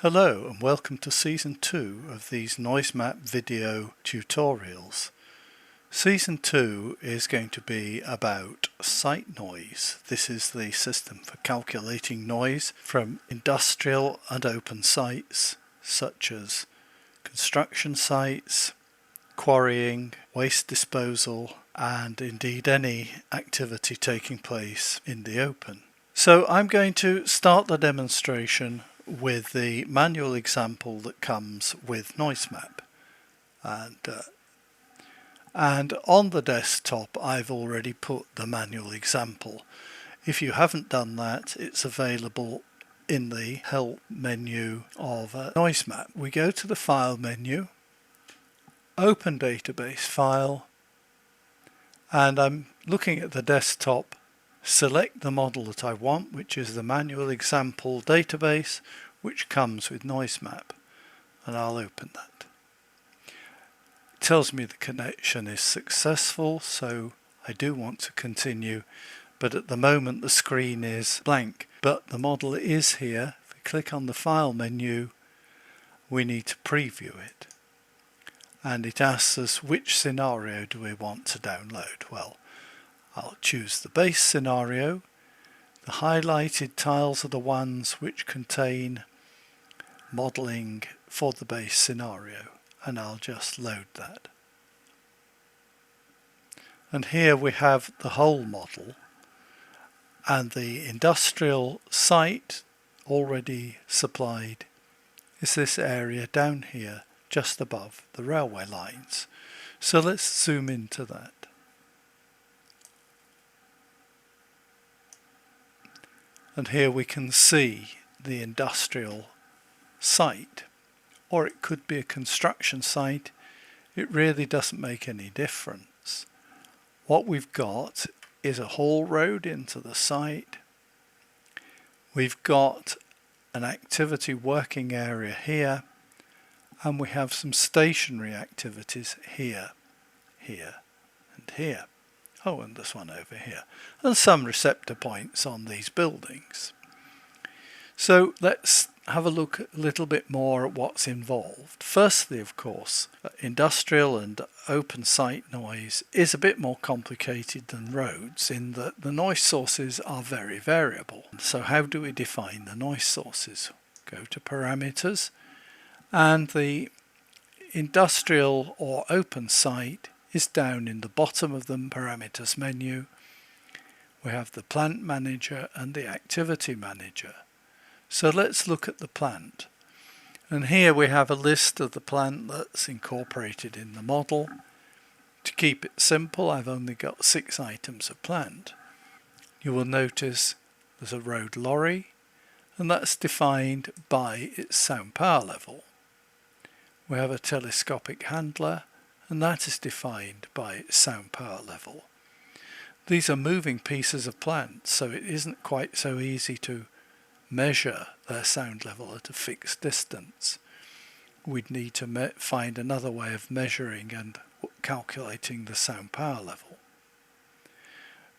Hello and welcome to Season 2 of these NoiseMap video tutorials. Season 2 is going to be about site noise. This is the system for calculating noise from industrial and open sites such as construction sites, quarrying, waste disposal, and indeed any activity taking place in the open. So I'm going to start the demonstration with the manual example that comes with NoiseMap, and on the desktop I've already put the manual example. If you haven't done that, it's available in the help menu of NoiseMap. We go to the file menu, open database file, and I'm looking at the desktop. Select the model that I want, which is the manual example database, which comes with NoiseMap, and I'll open that. It tells me the connection is successful, so I do want to continue, but at the moment the screen is blank, but the model is here. If we click on the file menu, we need to preview it, and it asks us which scenario do we want to download. Well, I'll choose the base scenario. The highlighted tiles are the ones which contain modeling for the base scenario, and I'll just load that. And here we have the whole model, and the industrial site already supplied is this area down here just above the railway lines. So let's zoom into that. And here we can see the industrial site, or it could be a construction site. It really doesn't make any difference. What we've got is a haul road into the site. We've got an activity working area here, and we have some stationary activities here, here, and here. Oh, and there's one over here, and some receptor points on these buildings. So let's have a look a little bit more at what's involved. Firstly, of course, industrial and open site noise is a bit more complicated than roads in that the noise sources are very variable. So how do we define the noise sources? Go to parameters, and the industrial or open site is down in the bottom of the parameters menu. We have the plant manager and the activity manager. So let's look at the plant. And here we have a list of the plant that's incorporated in the model. To keep it simple, I've only got 6 items of plant. You will notice there's a road lorry, and that's defined by its sound power level. We have a telescopic handler, and that is defined by its sound power level. These are moving pieces of plant, so it isn't quite so easy to measure their sound level at a fixed distance. We'd need to find another way of measuring and calculating the sound power level.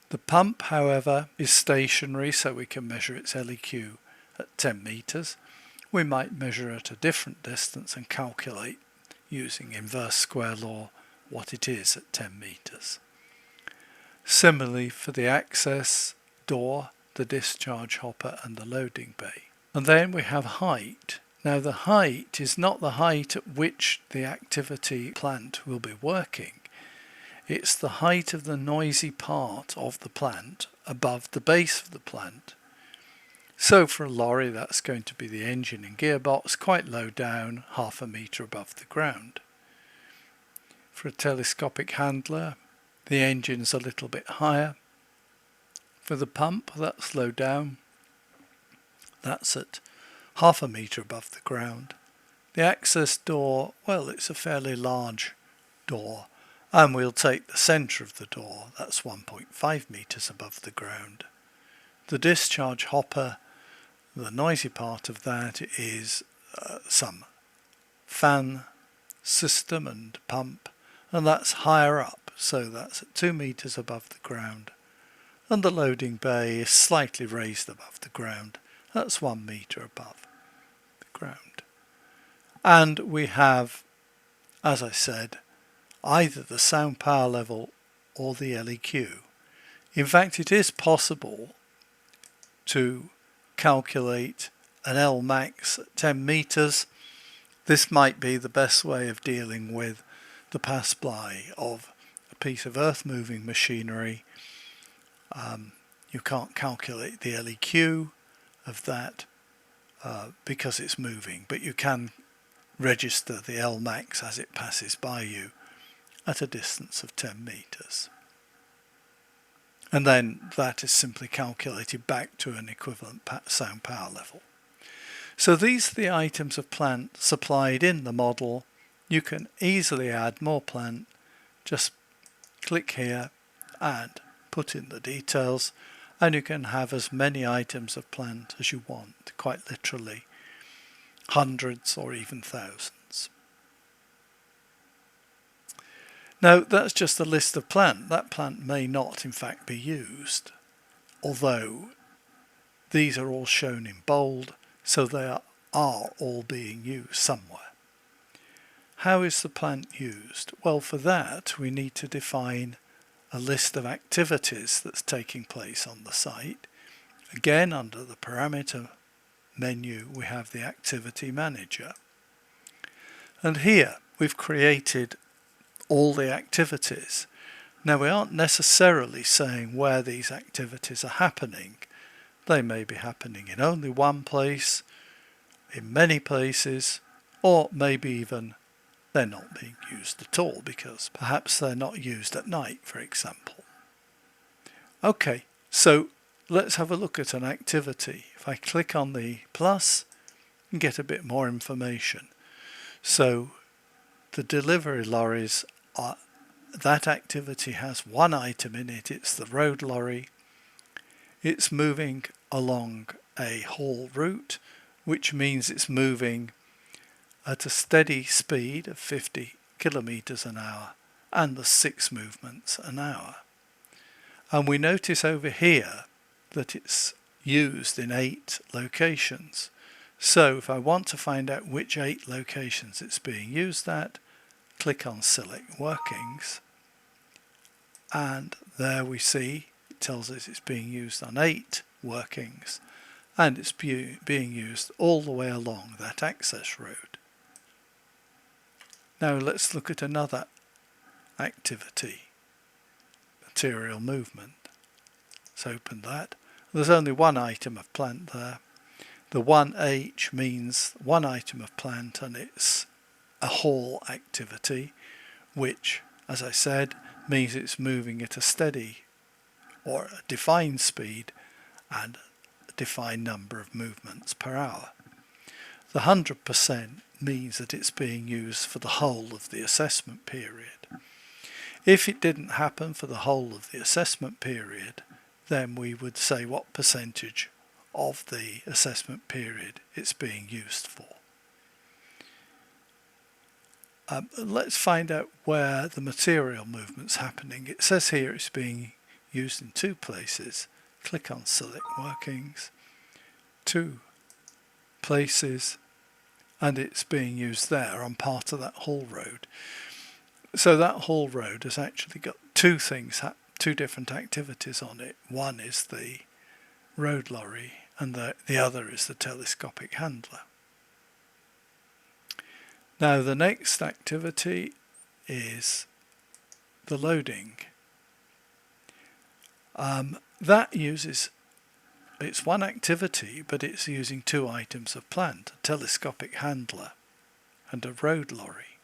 The pump, however, is stationary, so we can measure its LEQ at 10 meters. We might measure at a different distance and calculate using inverse square law what it is at 10 meters. Similarly for the access door, the discharge hopper and the loading bay. And then we have height. Now the height is not the height at which the activity plant will be working. It's the height of the noisy part of the plant above the base of the plant. So for a lorry, that's going to be the engine and gearbox, quite low down, 0.5 meter above the ground. For a telescopic handler, the engine's a little bit higher. For the pump, that's low down. That's at 0.5 meter above the ground. The access door, well, it's a fairly large door, and we'll take the centre of the door. That's 1.5 meters above the ground. The discharge hopper, the noisy part of that is some fan system and pump, and that's higher up, so that's at 2 meters above the ground. And the loading bay is slightly raised above the ground. That's 1 meter above the foreground. And we have, as I said, either the sound power level or the LEQ. In fact, it is possible to calculate an L max at 10 meters. This might be the best way of dealing with the pass-by of a piece of earth-moving machinery. You can't calculate the LEQ of that because it's moving, but you can register the L max as it passes by you at a distance of 10 meters. And then that is simply calculated back to an equivalent sound power level. So these are the items of plant supplied in the model. You can easily add more plant. Just click here and put in the details, and you can have as many items of plant as you want, quite literally hundreds or even thousands. Now that's just a list of plant. That plant may not in fact be used, although these are all shown in bold, so they are all being used somewhere. How is the plant used? Well, for that we need to define a list of activities that's taking place on the site. Again, under the parameter menu we have the activity manager, and here we've created all the activities. Now we aren't necessarily saying where these activities are happening. They may be happening in only one place, in many places, or maybe even they're not being used at all because perhaps they're not used at night, for example. Okay, so let's have a look at an activity. If I click on the plus and get a bit more information. So the delivery lorries are, that activity has one item in it. It's the road lorry. It's moving along a haul route, which means it's moving at a steady speed of 50 kilometers an hour and the 6 movements an hour. And we notice over here that it's used in 8 locations. So if I want to find out which 8 locations it's being used at, click on Select Workings, and there we see it tells us it's being used on 8 workings, and it's being used all the way along that access road. Now let's look at another activity, material movement. Let's open that. There's only one item of plant there. The 1H means one item of plant, and it's a haul activity, which, as I said, means it's moving at a steady or a defined speed and a defined number of movements per hour. The 100% means that it's being used for the whole of the assessment period. If it didn't happen for the whole of the assessment period, then we would say what percentage of the assessment period it's being used for. Let's find out where the material movement's happening. It says here it's being used in 2 places. Click on Select Workings, 2 places, and it's being used there on part of that haul road. So that haul road has actually got 2 things, 2 different activities on it. One is the road lorry and the other is the telescopic handler. Now the next activity is the loading. That uses, it's one activity, but it's using 2 items of plant, a telescopic handler and a road lorry.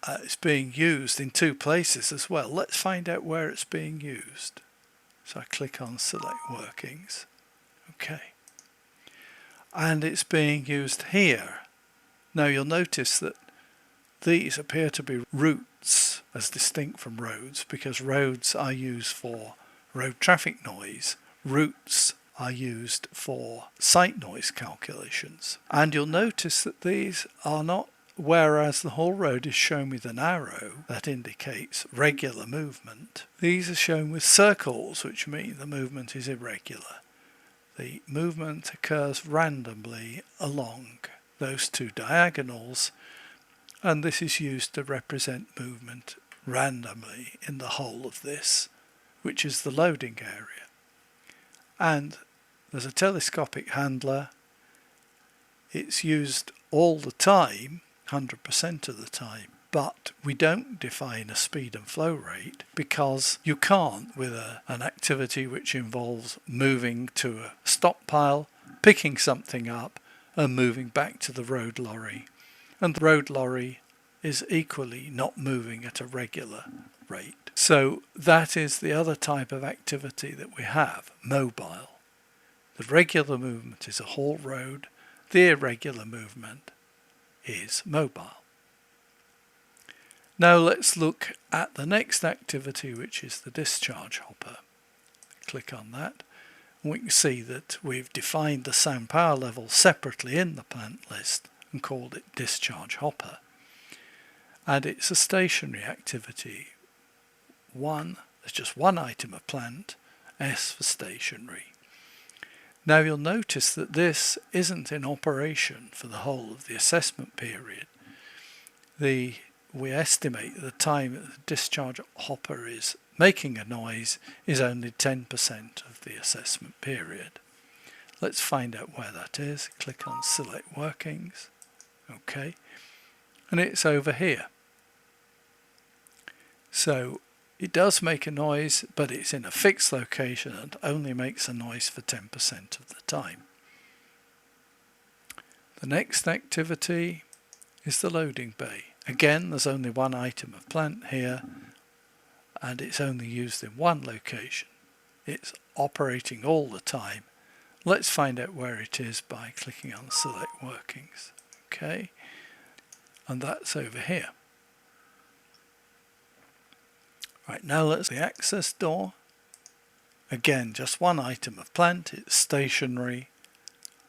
It's being used in 2 places as well. Let's find out where it's being used. So I click on Select Workings. Okay. And it's being used here. Now you'll notice that these appear to be routes as distinct from roads, because roads are used for road traffic noise. Routes are used for site noise calculations. And you'll notice that these are not, whereas the whole road is shown with an arrow that indicates regular movement, these are shown with circles, which mean the movement is irregular. the movement occurs randomly along those two diagonals, and this is used to represent movement randomly in the whole of this, which is the loading area. And there's a telescopic handler. It's used all the time, 100% of the time, but we don't define a speed and flow rate because you can't with an activity which involves moving to a stockpile, picking something up and moving back to the road lorry. And the road lorry is equally not moving at a regular rate. So that is the other type of activity that we have, mobile. The regular movement is a haul road. The irregular movement is mobile. Now let's look at the next activity, which is the discharge hopper. Click on that. And we can see that we've defined the sound power level separately in the plant list and called it discharge hopper. And it's a stationary activity. There's just one item of plant, S for stationary. Now you'll notice that this isn't in operation for the whole of the assessment period. We estimate the time that the discharge hopper is making a noise is only 10% of the assessment period. Let's find out where that is. Click on Select Workings. Okay. And it's over here. So it does make a noise, but it's in a fixed location and only makes a noise for 10% of the time. The next activity is the loading bay. Again, there's only one item of plant here, and it's only used in one location. It's operating all the time. Let's find out where it is by clicking on Select Workings. Okay, and that's over here. Right, now let's the access door. Again, just one item of plant, it's stationary,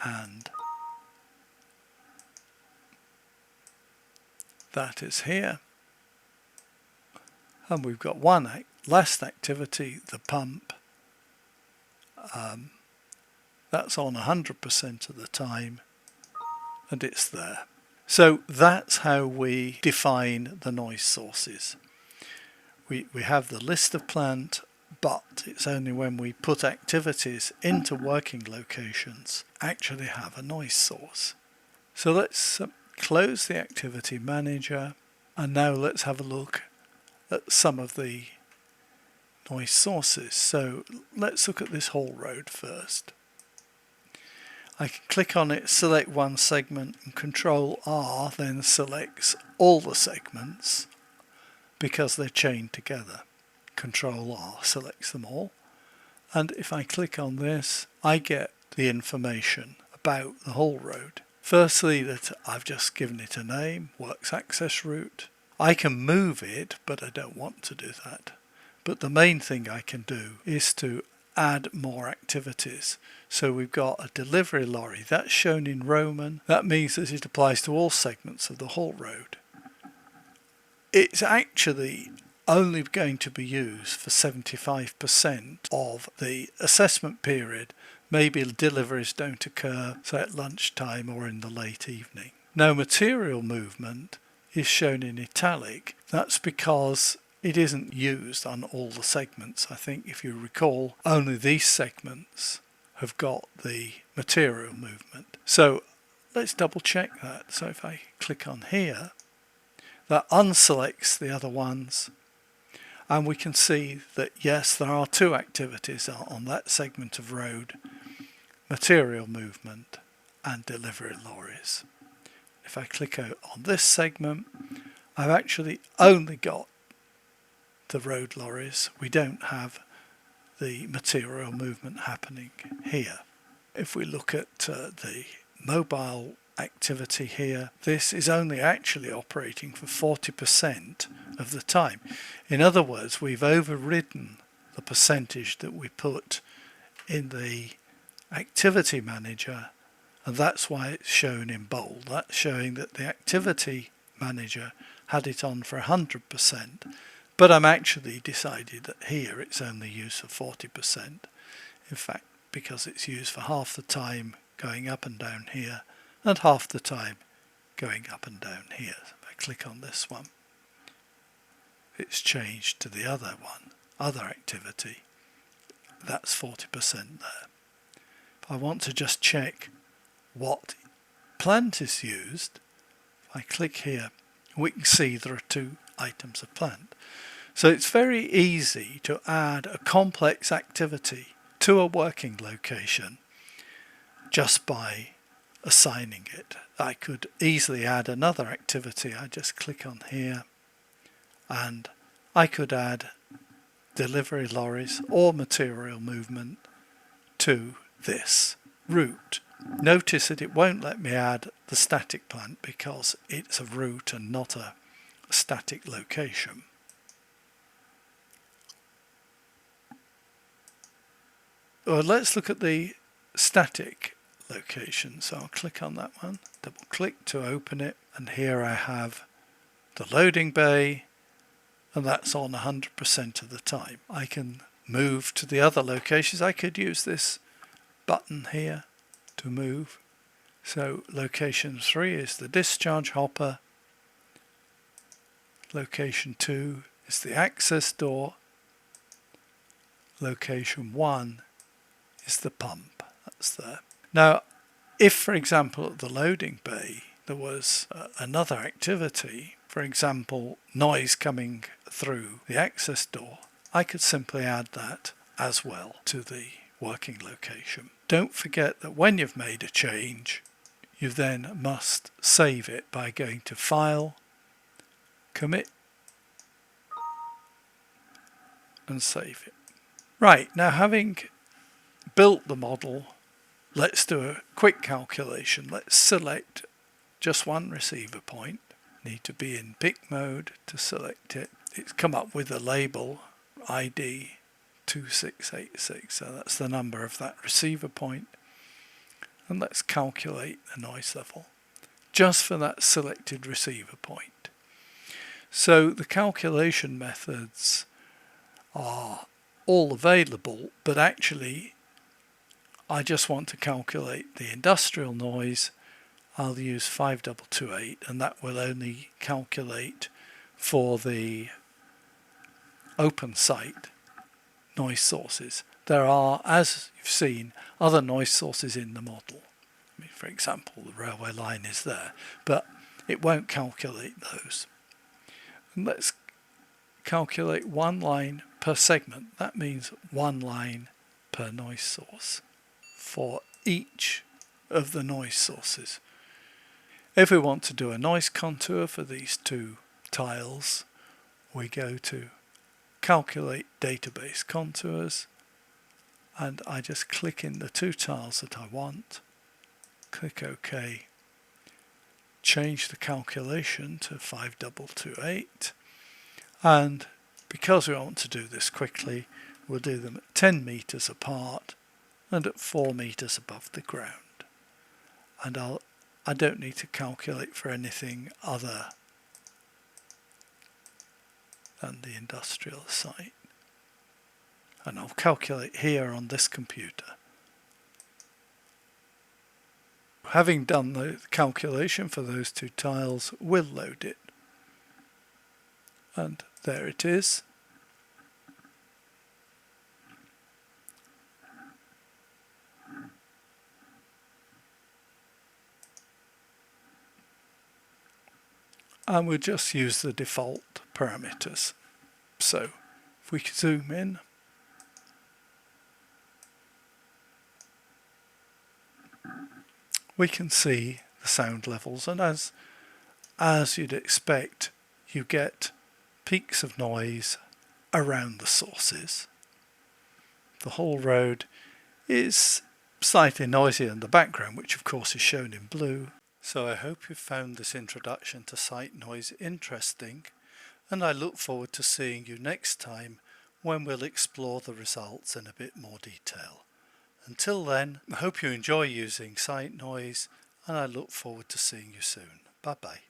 and that is here. And we've got one last activity, the pump. That's on 100% of the time, and it's there. So that's how we define the noise sources. We have the list of plant, but it's only when we put activities into working locations actually have a noise source. So let's close the activity manager, and now let's have a look at some of the noise sources. So let's look at this haul road first. I can click on it, select one segment, and Control R then selects all the segments because they're chained together. Control R selects them all, and if I click on this, I get the information about the haul road. Firstly, that I've just given it a name, works access route. I can move it, but I don't want to do that. But the main thing I can do is to add more activities. So we've got a delivery lorry, that's shown in Roman. That means that it applies to all segments of the haul road. It's actually only going to be used for 75% of the assessment period. Maybe deliveries don't occur, say at lunchtime or in the late evening. Now material movement is shown in italic. That's because it isn't used on all the segments. I think if you recall, only these segments have got the material movement. So let's double check that. So if I click on here, that unselects the other ones, and we can see that yes, there are two activities on that segment of road: material movement and delivery lorries. If I click out on this segment, I've actually only got the road lorries. We don't have the material movement happening here. If we look at the mobile activity here, this is only actually operating for 40% of the time. In other words, we've overridden the percentage that we put in the activity manager, and that's why it's shown in bold. That's showing that the activity manager had it on for 100%, but I'm actually decided that here it's only used for 40%. In fact, because it's used for half the time going up and down here and half the time going up and down here. So if I click on this one, it's changed to the other one, other activity. That's 40% there. If I want to just check what plant is used, if I click here, we can see there are 2 items of plant. So it's very easy to add a complex activity to a working location just by assigning it. I could easily add another activity. I just click on here and I could add delivery lorries or material movement to this route. Notice that it won't let me add the static plant because it's a route and not a static location. Well, let's look at the static location. So I'll click on that one, double click to open it, and here I have the loading bay, and that's on 100% of the time. I can move to the other locations. I could use this button here to move. So location 3 is the discharge hopper, location 2 is the access door, location 1 is the pump. That's there. Now, if, for example, at the loading bay there was another activity, for example, noise coming through the access door, I could simply add that as well to the working location. Don't forget that when you've made a change, you then must save it by going to File, Commit, and save it. Right, now having built the model, let's do a quick calculation. Let's select just one receiver point. Need to be in pick mode to select it. It's come up with a label ID 2686, so that's the number of that receiver point. And let's calculate the noise level just for that selected receiver point. So the calculation methods are all available, but actually I just want to calculate the industrial noise. I'll use 5228, and that will only calculate for the open site noise sources. There are, as you've seen, other noise sources in the model. I mean, for example, the railway line is there, but it won't calculate those. And let's calculate 1 line per segment. That means 1 line per noise source for each of the noise sources. If we want to do a noise contour for these 2 tiles, we go to Calculate Database Contours, and I just click in the 2 tiles that I want, click OK, change the calculation to 5228, and because we want to do this quickly, we'll do them at 10 meters apart and at 4 meters above the ground. And I don't need to calculate for anything other than the industrial site. And I'll calculate here on this computer. Having done the calculation for those 2 tiles, we'll load it. And there it is. And we'll just use the default parameters. So if we zoom in, we can see the sound levels, and as you'd expect, you get peaks of noise around the sources. The whole road is slightly noisier in the background, which of course is shown in blue. So I hope you found this introduction to site noise interesting, and I look forward to seeing you next time when we'll explore the results in a bit more detail. Until then, I hope you enjoy using site noise, and I look forward to seeing you soon. Bye bye.